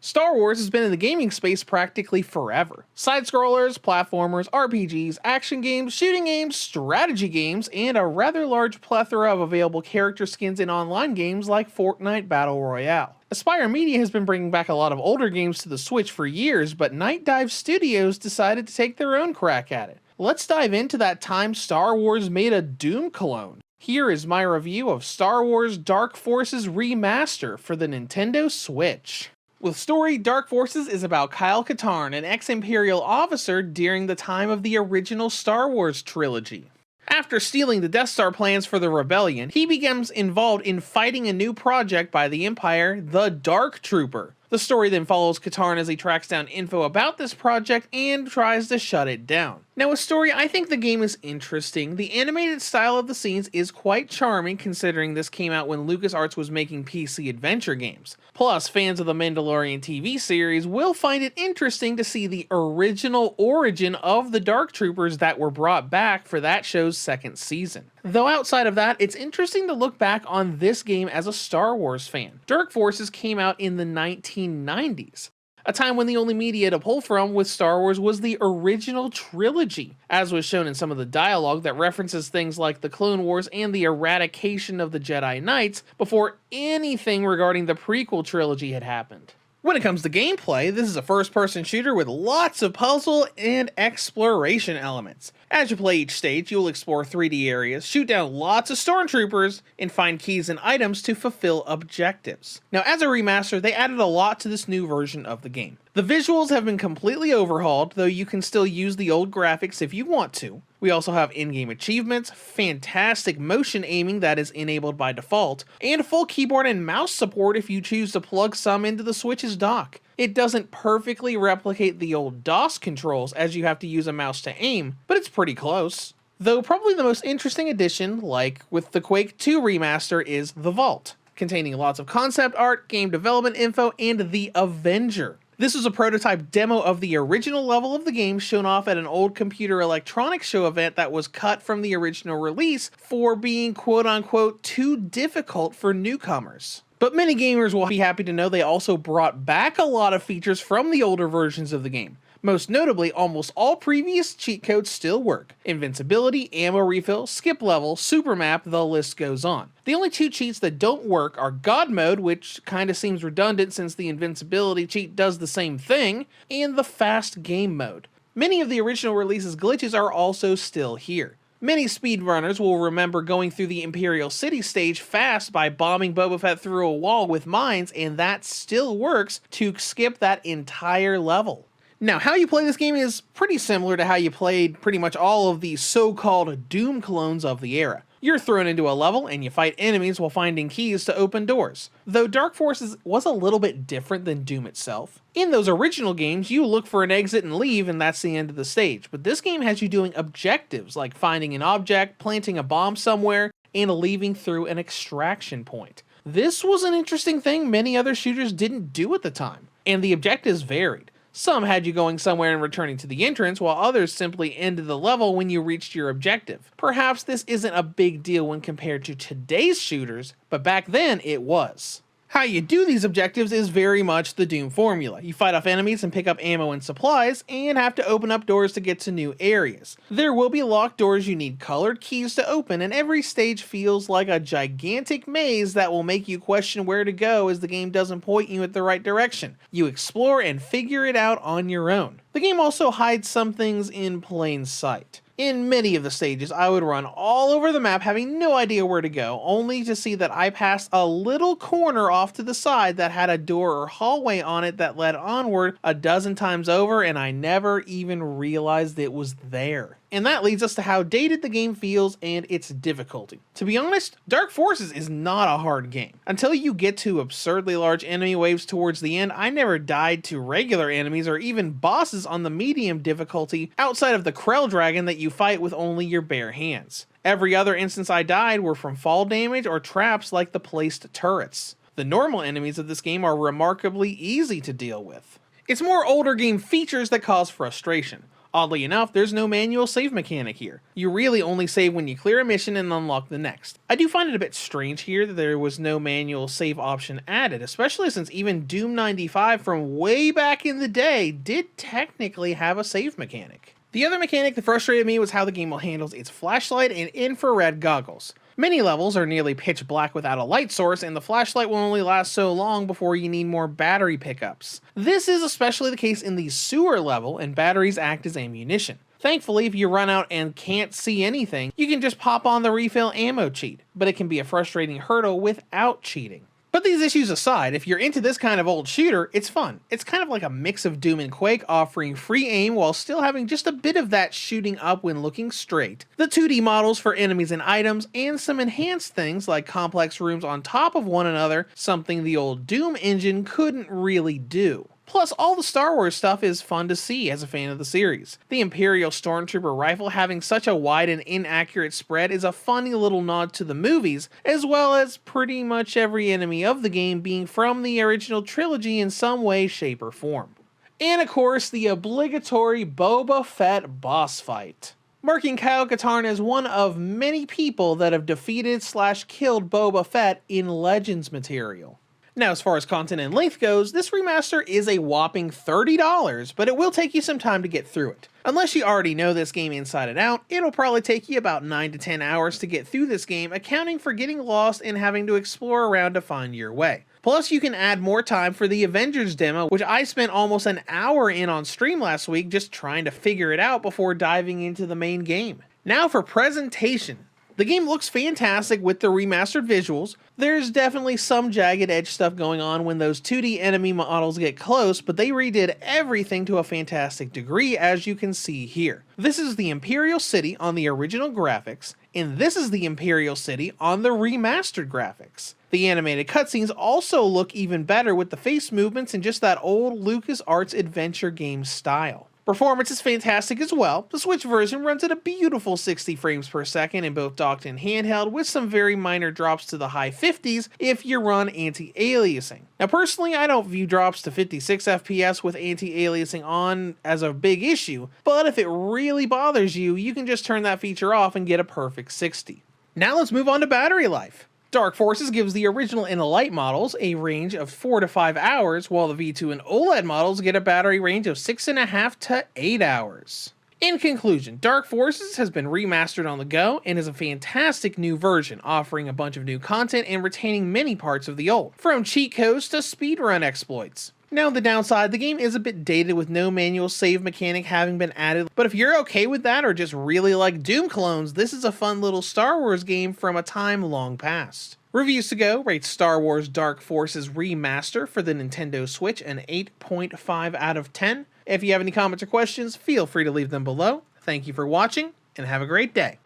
Star Wars has been in the gaming space practically forever. Side-scrollers, platformers, RPGs, action games, shooting games, strategy games, and a rather large plethora of available character skins in online games like Fortnite Battle Royale. Aspyr Media has been bringing back a lot of older games to the Switch for years, but Night Dive Studios decided to take their own crack at it. Let's dive into that time Star Wars made a Doom clone. Here is my review of Star Wars Dark Forces Remaster for the Nintendo Switch. With story, Dark Forces is about Kyle Katarn, an ex-Imperial officer during the time of the original Star Wars trilogy. After stealing the Death Star plans for the Rebellion, he becomes involved in fighting a new project by the Empire, the Dark Trooper. The story then follows Katarn as he tracks down info about this project and tries to shut it down. Now with story, I think the game is interesting. The animated style of the scenes is quite charming considering this came out when LucasArts was making PC adventure games. Plus, fans of the Mandalorian TV series will find it interesting to see the original origin of the Dark Troopers that were brought back for that show's second season. Though outside of that, it's interesting to look back on this game as a Star Wars fan. Dark Forces came out in the 1990s. A time when the only media to pull from with Star Wars was the original trilogy, as was shown in some of the dialogue that references things like the Clone Wars and the eradication of the Jedi Knights before anything regarding the prequel trilogy had happened. When it comes to gameplay, this is a first-person shooter with lots of puzzle and exploration elements. As you play each stage, you'll explore 3D areas, shoot down lots of stormtroopers, and find keys and items to fulfill objectives. Now, as a remaster, they added a lot to this new version of the game. The visuals have been completely overhauled, though you can still use the old graphics if you want to. We also have in-game achievements, fantastic motion aiming that is enabled by default, and full keyboard and mouse support if you choose to plug some into the Switch's dock. It doesn't perfectly replicate the old DOS controls as you have to use a mouse to aim, but it's pretty close. Though probably the most interesting addition, like with the Quake 2 remaster, is the Vault, containing lots of concept art, game development info, and the Avenger. This was a prototype demo of the original level of the game shown off at an old computer electronics show event that was cut from the original release for being quote-unquote too difficult for newcomers. But many gamers will be happy to know they also brought back a lot of features from the older versions of the game. Most notably, almost all previous cheat codes still work. Invincibility, ammo refill, skip level, super map, the list goes on. The only two cheats that don't work are God Mode, which kinda seems redundant since the invincibility cheat does the same thing, and the fast game mode. Many of the original release's glitches are also still here. Many speedrunners will remember going through the Imperial City stage fast by bombing Boba Fett through a wall with mines, and that still works to skip that entire level. Now, how you play this game is pretty similar to how you played pretty much all of the so-called Doom clones of the era. You're thrown into a level and you fight enemies while finding keys to open doors. Though Dark Forces was a little bit different than Doom itself. In those original games, you look for an exit and leave and that's the end of the stage. But this game has you doing objectives like finding an object, planting a bomb somewhere, and leaving through an extraction point. This was an interesting thing many other shooters didn't do at the time, and the objectives varied. Some had you going somewhere and returning to the entrance, while others simply ended the level when you reached your objective. Perhaps this isn't a big deal when compared to today's shooters, but back then it was. How you do these objectives is very much the Doom formula. You fight off enemies and pick up ammo and supplies, and have to open up doors to get to new areas. There will be locked doors you need colored keys to open, and every stage feels like a gigantic maze that will make you question where to go as the game doesn't point you at the right direction. You explore and figure it out on your own. The game also hides some things in plain sight. In many of the stages, I would run all over the map having no idea where to go, only to see that I passed a little corner off to the side that had a door or hallway on it that led onward a dozen times over, and I never even realized it was there. And that leads us to how dated the game feels and its difficulty. To be honest, Dark Forces is not a hard game. Until you get to absurdly large enemy waves towards the end, I never died to regular enemies or even bosses on the medium difficulty outside of the Krell Dragon that you fight with only your bare hands. Every other instance I died were from fall damage or traps like the placed turrets. The normal enemies of this game are remarkably easy to deal with. It's more older game features that cause frustration. Oddly enough, there's no manual save mechanic here. You really only save when you clear a mission and unlock the next. I do find it a bit strange here that there was no manual save option added, especially since even Doom 95 from way back in the day did technically have a save mechanic. The other mechanic that frustrated me was how the game handles its flashlight and infrared goggles. Many levels are nearly pitch black without a light source, and the flashlight will only last so long before you need more battery pickups. This is especially the case in the sewer level, and batteries act as ammunition. Thankfully, if you run out and can't see anything, you can just pop on the refill ammo cheat, but it can be a frustrating hurdle without cheating. But these issues aside, if you're into this kind of old shooter, it's fun. It's kind of like a mix of Doom and Quake, offering free aim while still having just a bit of that shooting up when looking straight, the 2D models for enemies and items, and some enhanced things like complex rooms on top of one another, something the old Doom engine couldn't really do. Plus, all the Star Wars stuff is fun to see as a fan of the series. The Imperial Stormtrooper rifle having such a wide and inaccurate spread is a funny little nod to the movies, as well as pretty much every enemy of the game being from the original trilogy in some way, shape, or form. And of course, the obligatory Boba Fett boss fight, marking Kyle Katarn as one of many people that have defeated/killed Boba Fett in Legends material. Now, as far as content and length goes, this remaster is a whopping $30, but it will take you some time to get through it. Unless you already know this game inside and out, it'll probably take you about 9 to 10 hours to get through this game, accounting for getting lost and having to explore around to find your way. Plus, you can add more time for the Avengers demo, which I spent almost an hour in on stream last week just trying to figure it out before diving into the main game. Now for presentation. The game looks fantastic with the remastered visuals. There's definitely some jagged edge stuff going on when those 2D enemy models get close, but they redid everything to a fantastic degree, as you can see here. This is the Imperial City on the original graphics, and this is the Imperial City on the remastered graphics. The animated cutscenes also look even better with the face movements and just that old LucasArts adventure game style. Performance is fantastic as well. The Switch version runs at a beautiful 60 frames per second in both docked and handheld, with some very minor drops to the high 50s if you run anti-aliasing. Now personally, I don't view drops to 56 FPS with anti-aliasing on as a big issue, but if it really bothers you, you can just turn that feature off and get a perfect 60. Now let's move on to battery life. Dark Forces gives the original and the light models a range of 4 to 5 hours, while the V2 and OLED models get a battery range of 6.5 to 8 hours. In conclusion, Dark Forces has been remastered on the go and is a fantastic new version, offering a bunch of new content and retaining many parts of the old, from cheat codes to speedrun exploits. Now the downside, the game is a bit dated with no manual save mechanic having been added, but if you're okay with that or just really like Doom clones, this is a fun little Star Wars game from a time long past. Reviews to go rate Star Wars Dark Forces Remaster for the Nintendo Switch an 8.5 out of 10. If you have any comments or questions, feel free to leave them below. Thank you for watching, and have a great day.